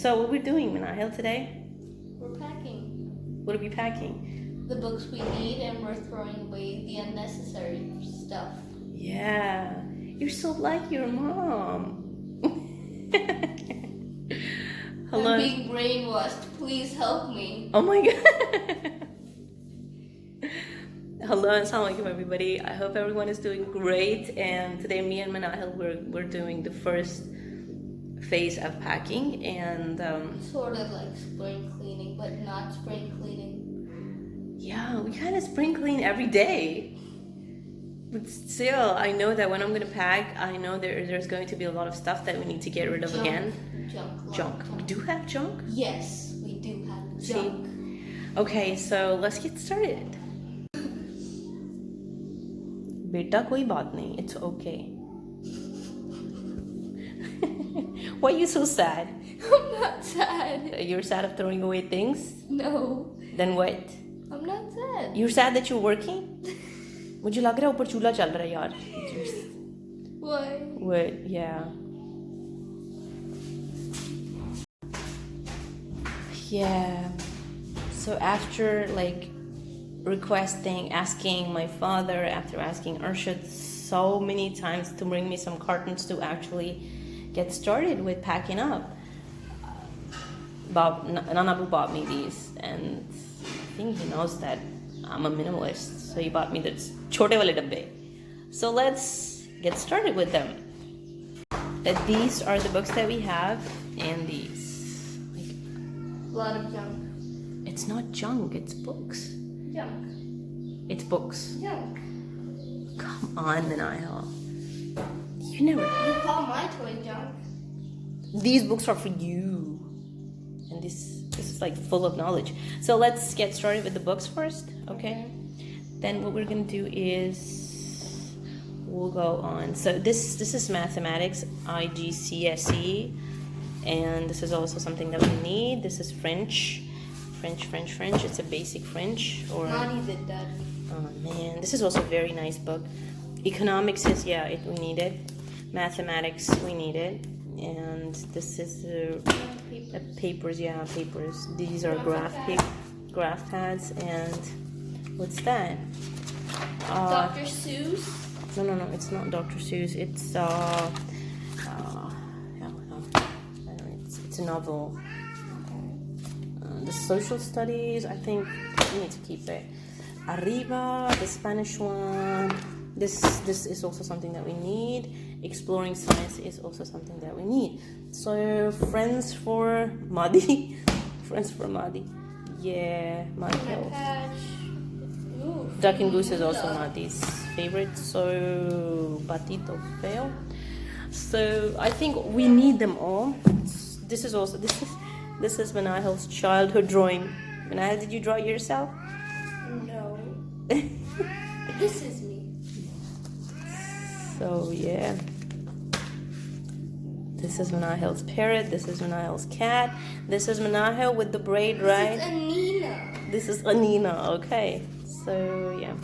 So what we're doing, Manahil, today? We're packing. What are we packing? The books we need, and we're throwing away the unnecessary stuff. Yeah, you're so like your mom. Hello. I'm being brainwashed. Please help me. Oh my god. Hello, assalamualaikum everybody. I hope everyone is doing great. And today me and Manahil we're doing the first phase of packing, and Sort of like spring cleaning, but not spring cleaning. yeah, we kind of spring clean every day. But still, I know that when I'm gonna pack, I know there's going to be a lot of stuff that we need to get rid of again. Junk. We do have junk? Yes, we do have junk. Okay, so let's get started. Beta koi baat nahi. It's okay. Why are you so sad? I'm not sad. You're sad of throwing away things? No. Then what? I'm not sad. You're sad that you're working? मुझे लग रहा है ऊपर चूल्हा चल रहा है यार. Why? What? Yeah. Yeah. So after like asking my father, after asking Arshad so many times to bring me some cartons to actually get started with packing up, Nanabu bought me these, and I think he knows that I'm a minimalist, so he bought me this chote wale dabbe. So let's get started with them. These are the books that we have, and these. A lot of junk. It's not junk, it's books. Junk. It's books. Junk. Come on, Manahil. You never. You call my toy junk. These books are for you. And this is like full of knowledge. So let's get started with the books first, okay? Then what we're gonna do is we'll go on. So this is mathematics, IGCSE, and this is also something that we need. This is French. It's a basic French. Or Nani did that. oh man, this is also a very nice book. Economics is we need it. Mathematics we need it. And this is papers. These are graph pads. And what's that? Dr. Seuss? No, it's not Dr. Seuss. It's it's a novel. The social studies, I think we need to keep it. Arriba, the Spanish one. This is also something that we need. Exploring science is also something that we need. So friends for Madi. Yeah, Madi. Duck and Goose is also Madi's favorite. So Patito Feo. So I think we need them all. This is Manahil's childhood drawing. Manahil, did you draw it yourself? No. This is me. So yeah. This is Manahil's parrot. This is Manahil's cat. This is Manahil with the braid, right? This is Anina. Okay. So yeah.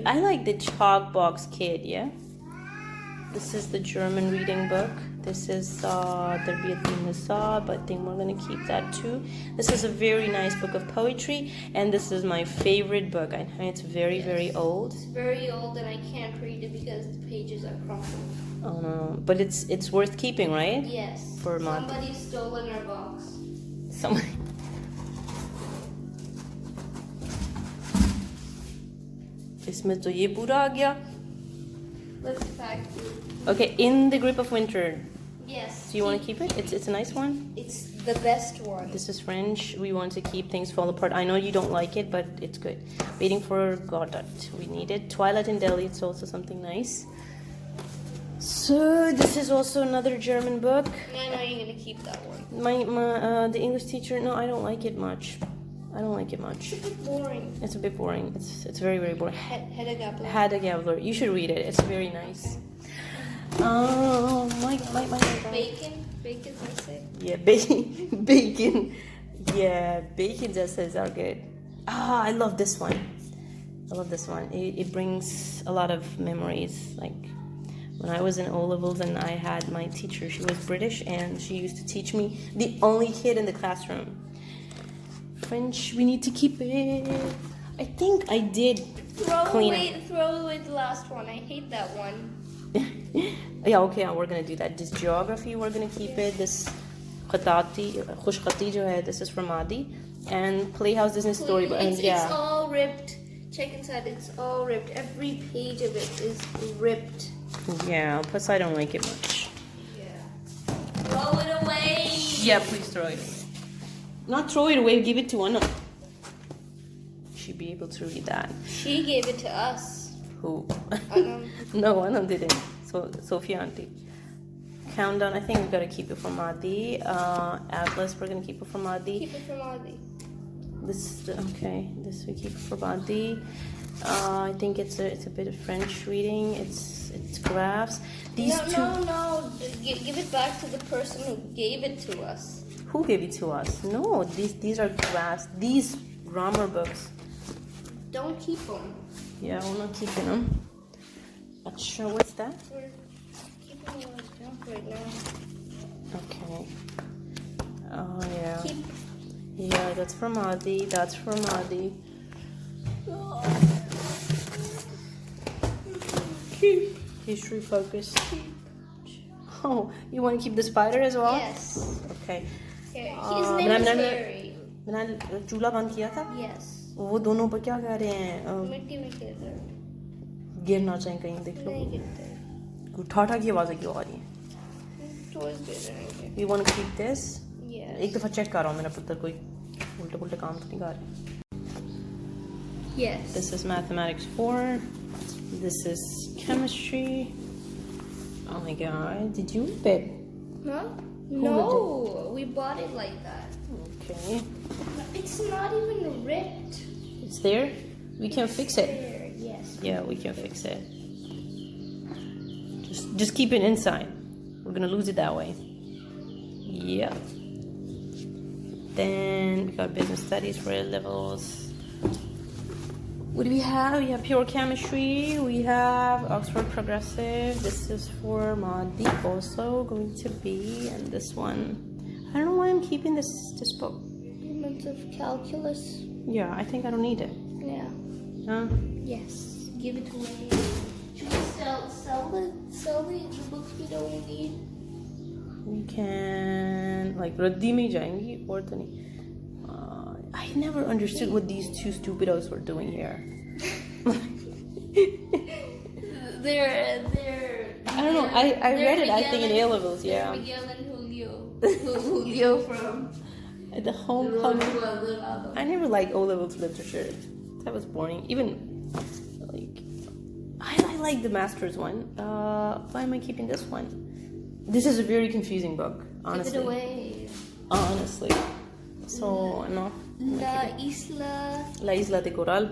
I like the chalk box kid, yeah? This is the German reading book. This is Tarbiyat Nisa, but I think we're gonna keep that too. This is a very nice book of poetry, and this is my favorite book. I know it's very old. It's very old, and I can't read it because the pages are crumpled. Oh no, but it's worth keeping, right? Yes. For somebody stolen our box. Somebody. इसमें तो ये पूरा आ गया. Let's pack. Okay, In the Grip of Winter. Yes. Do you want to keep it? It's a nice one. It's the best one. This is French. We want to keep things fall apart. I know you don't like it, but it's good. Waiting for Godot. We need it. Twilight in Delhi. It's also something nice. So this is also another German book. No, you're gonna keep that one. The English teacher. No, I don't like it much. It's a bit boring. It's a bit boring. It's very boring. Hedda Gabler. Hedda Gabler. You should read it. It's very nice. Oh my God. Bacon, I say. Yeah, bacon. Yeah, bacon essays are good. I love this one. It brings a lot of memories, like When I was in O-levels and I had my teacher, she was British and she used to teach me, the only kid in the classroom. French, we need to keep it. I think I did clean it. Throw away the last one. I hate that one. Yeah, okay, we're gonna do that. This geography, we're gonna keep it. This khatati, khush khati jo hai, this is from Adi. And Playhouse Disney Storybook. And yeah. It's all ripped. Check inside, it's all ripped. Every page of it is ripped. Yeah, plus I don't like it much. Yeah. Throw it away. Yeah, please throw it away. Not throw it away, give it to Anna. She'd be able to read that. She gave it to us. Who? Anna. No, Anna didn't. So Sophia auntie. Countdown, I think we gotta keep it from Adi. Atlas, we're gonna keep it from Adi. Keep it from Adi. This okay. This we keep for Adi. I think it's a bit of French reading. It's graphs. These No. Give it back to the person who gave it to us. Who gave it to us? No, these are graphs. These grammar books. Don't keep them. Yeah, we're not keeping them. Sure, what's that? We're keeping them in the junk right now. Okay. Oh yeah. Keep. Yeah, that's from Adi. That's from Adi. Keep. History focus. Oh, you want to keep the spider as well? Yes. Okay. His name is Harry. मैंने चूल्हा बंद किया था. Yes. वो दोनों पर क्या कर रहे हैं? मिट्टी में खेल रहे हैं. गिरना चाहिए कहीं देख लो. नहीं गिरते. ठाठा की आवाज़ें क्यों आ रही हैं? Toys गिर रहे हैं. You want to keep this? Yes. एक दफ़ा चेक कर रहा हूँ मेरा पुत्र कोई उल्टे काम तो नहीं कर रहा. Yes. This is mathematics 4. This is chemistry. Oh my god, did you rip it? Huh? No, we bought it like that. Okay. It's not even ripped. It's there? We can fix it. There, yes. Yeah, we can fix it. Just keep it inside. We're gonna lose it that way. Yeah. Then we got business studies for A levels. What do we have? We have pure chemistry. We have Oxford Progressive. This is for Madi also going to be, and this one. I don't know why I'm keeping this book. Elements of calculus. Yeah, I think I don't need it. Yeah. Huh? Yes. Give it away. Should we sell the books we don't need? We can like raddi mein jayengi or to nahi. I never understood what these two stupidos were doing here. They're I don't know. I read it. I think in A levels. Yeah. Miguel and Julio. Julio from The homecoming. I never liked O levels literature. That was boring. Even like I like the master's one. Why am I keeping this one? This is a very confusing book. Honestly. Give it away. Honestly. So no. La Isla de Coral.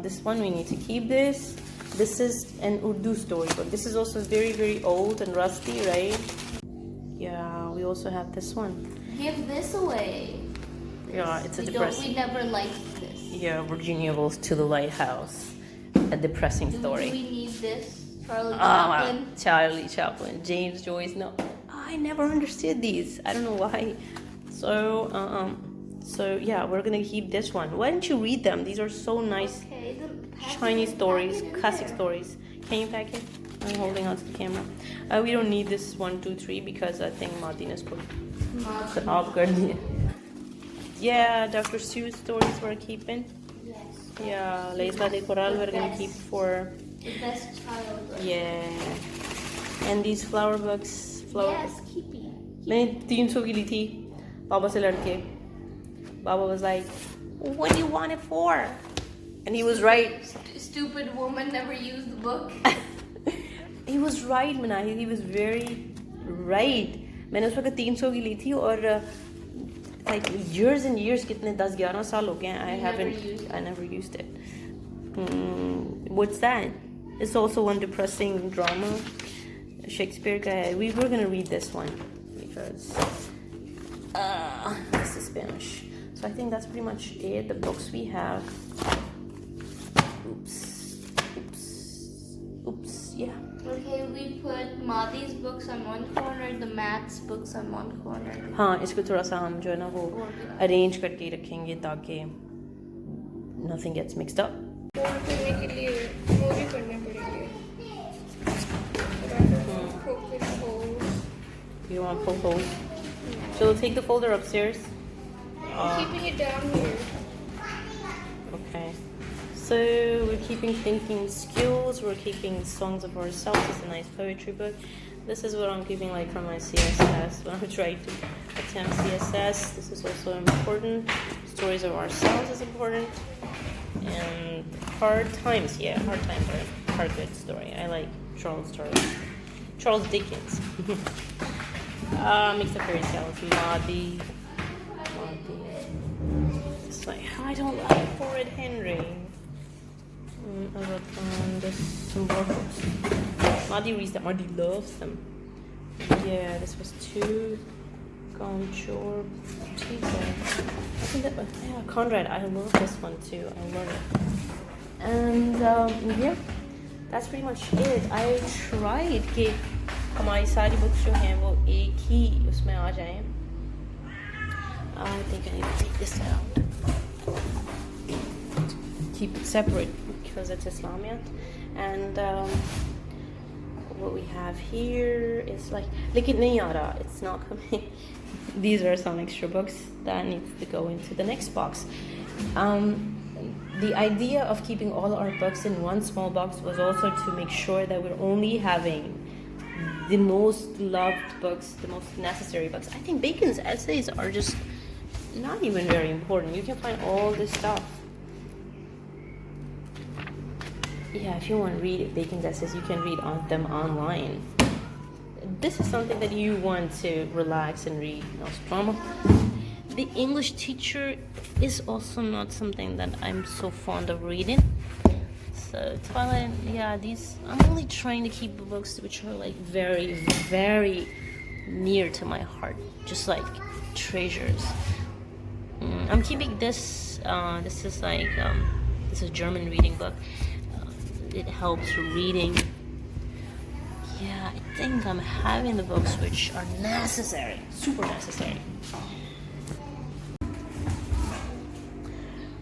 This one we need to keep this. This is an Urdu storybook. This is also very, very old and rusty, right? Yeah, we also have this one. Give this away. Yeah, it's a depressing. We never liked this. Yeah, Virginia Woolf to the Lighthouse. A depressing story. Do we need this? Charlie Chaplin. James Joyce. No, I never understood these. I don't know why. So yeah, we're gonna keep this one. Why don't you read them? These are so nice. Okay, Chinese stories, classic stories. Can you pack it? I'm holding onto the camera. We don't need this 1, 2, 3 because I think Madina's put off guard. Yeah, Dr. Seuss stories we're keeping. Yes. Yeah, La Isla de Coral we're gonna keep for. The best child. Yeah. And these flower books. Yes, keep it. मैंने 300 की ली थी Baba से लड़के. Baba was like, what do you want it for? And he was right. Stupid woman never used the book. He was right, Manahi. He was very right. मैंने उस वक्त 300 की ली थी और like years and years, कितने 10-11 साल हो गए हैं. I never used it. What's that? It's also one depressing drama. Shakespeare ka hai. We were gonna read this one because this is Spanish. So I think that's pretty much it. The books we have. Oops. yeah. Okay, we put Madhi's books on one corner, the maths books on one corner. हाँ इसको थोड़ा सा हम जो है ना वो arrange करके रखेंगे ताकि nothing gets mixed up. Fold करने के लिए वो भी करने पड़ेंगे. You want full holes? So we'll take the folder upstairs. Keeping it down here. Okay. So we're keeping thinking skills. We're keeping songs of ourselves. It's a nice poetry book. This is what I'm keeping like from my CSS when I'm trying to attempt CSS. This is also important. Stories of ourselves is important. And hard times. Yeah, hard times are a good story. I like Charles Dickens. Mixed up fairy tales. Maudie. It's like I don't like Horrid Henry. I wrote down this some more books. Maudie reads them. Maudie loves them. Yeah, this was two. Gonchor. I think that was Conrad. I love this one too. I love it. And yeah, that's pretty much it. I tried कि हमारी सारी books जो हैं वो एक ही उसमें आ जाएं. I think I need to take this out. Keep it separate because it's Islamiyat. And what we have here is like, लेकिन नहीं आ रहा. It's not coming. These are some extra books that needs to go into the next box. The idea of keeping all our books in one small box was also to make sure that we're only having the most loved books, the most necessary books. I think Bacon's essays are just not even very important. You can find all this stuff. Yeah, if you want to read Bacon's essays, you can read them online. This is something that you want to relax and read. Nostromo. The English teacher is also not something that I'm so fond of reading. So Twilight, yeah, I'm only trying to keep the books which are like very, very near to my heart, just like treasures. I'm keeping this. This is like this is a German reading book. It helps reading. Yeah, I think I'm having the books which are necessary, super necessary.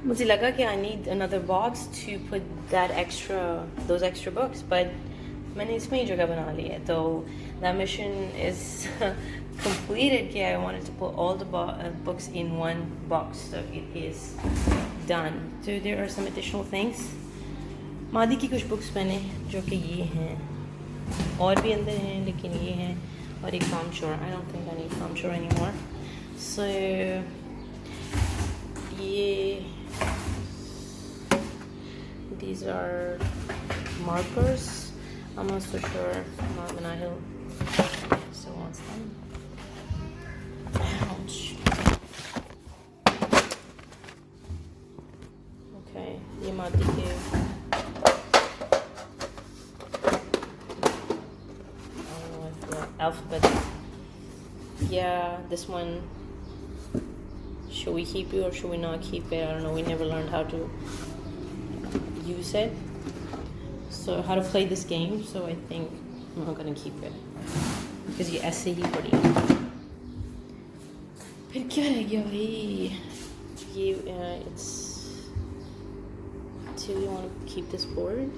मुझे लगा कि I need another box to put those extra books, but मैंने इसमें ही जगह बना ली है. So that mission is completed. कि I wanted to put all the books in one box, so it is done. So there are some additional things. मादी की कुछ books मैंने जो कि ये हैं और भी अंदर हैं लेकिन ये हैं और एक Kamchor. I don't think I need Kamchor anymore. So these are markers. I'm not so sure. Manahil still wants them. Ouch. Okay, ये मादी के alphabet. Yeah, this one. Should we keep it or should we not keep it? I don't know. We never learned how to use it. So how to play this game. So I think I'm not gonna keep it because ये ऐसे ही पड़ी. फिर क्या रह गया भाई? ये it's. Do you want to keep this board?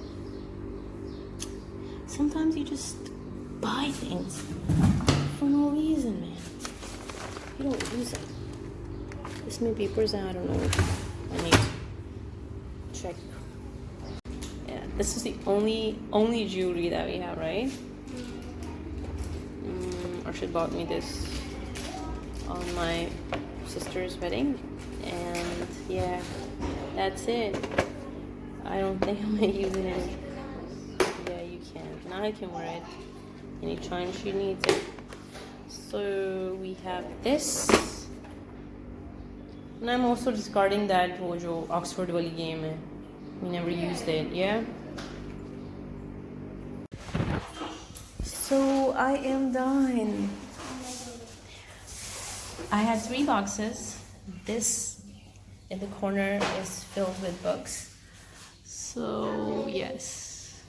Sometimes you just buy things for no reason, man. You don't use it. This many papers, I don't know. I need to check. Yeah, this is the only jewelry that we have, right? Arshad bought me this on my sister's wedding, and yeah, that's it. I don't think I'm gonna use it. Yeah, you can. Now I can wear it anytime she needs it. So we have this. And I'm also discarding that wo Oxford wali game hai. We never used it, yeah? So I am done. I had 3 boxes. This in the corner is filled with books. So yes,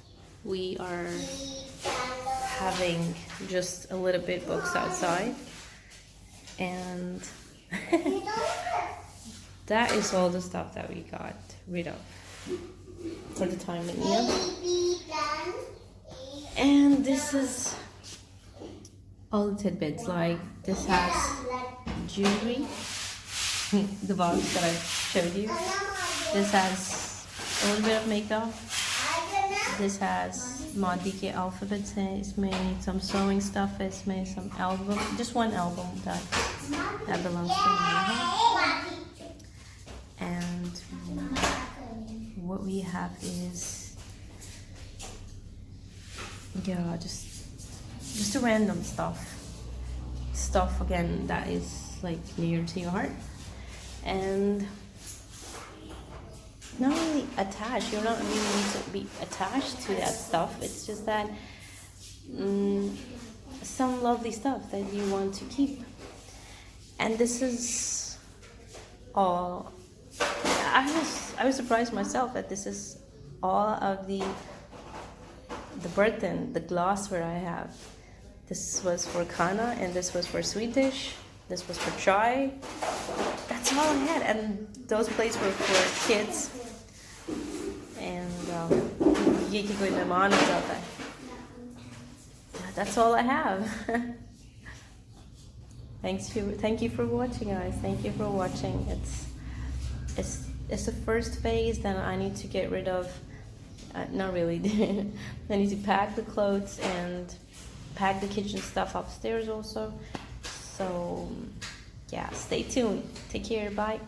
we are having just a little bit books outside, and that is all the stuff that we got rid of for the time being. And this is all the tidbits, like this has jewelry, the box that I showed you. This has a little bit of makeup. This has Modiki alphabets, it's made some sewing stuff, it's made some album, just one album that belongs to me. And what we have is, yeah, just a random stuff again that is like near to your heart, and not really attached. You're not really need to be attached to that stuff. It's just that some lovely stuff that you want to keep. And this is all. I was surprised myself that this is all of the Burton, the glassware I have. This was for Kana, and this was for Swedish. This was for chai. That's all I had, and those plates were for kids. And gick with them on and that's all I have. Thank you for watching, guys. Thank you for watching. It's the first phase that I need to get rid of. Not really. I need to pack the clothes and pack the kitchen stuff upstairs also. So yeah, stay tuned. Take care. Bye.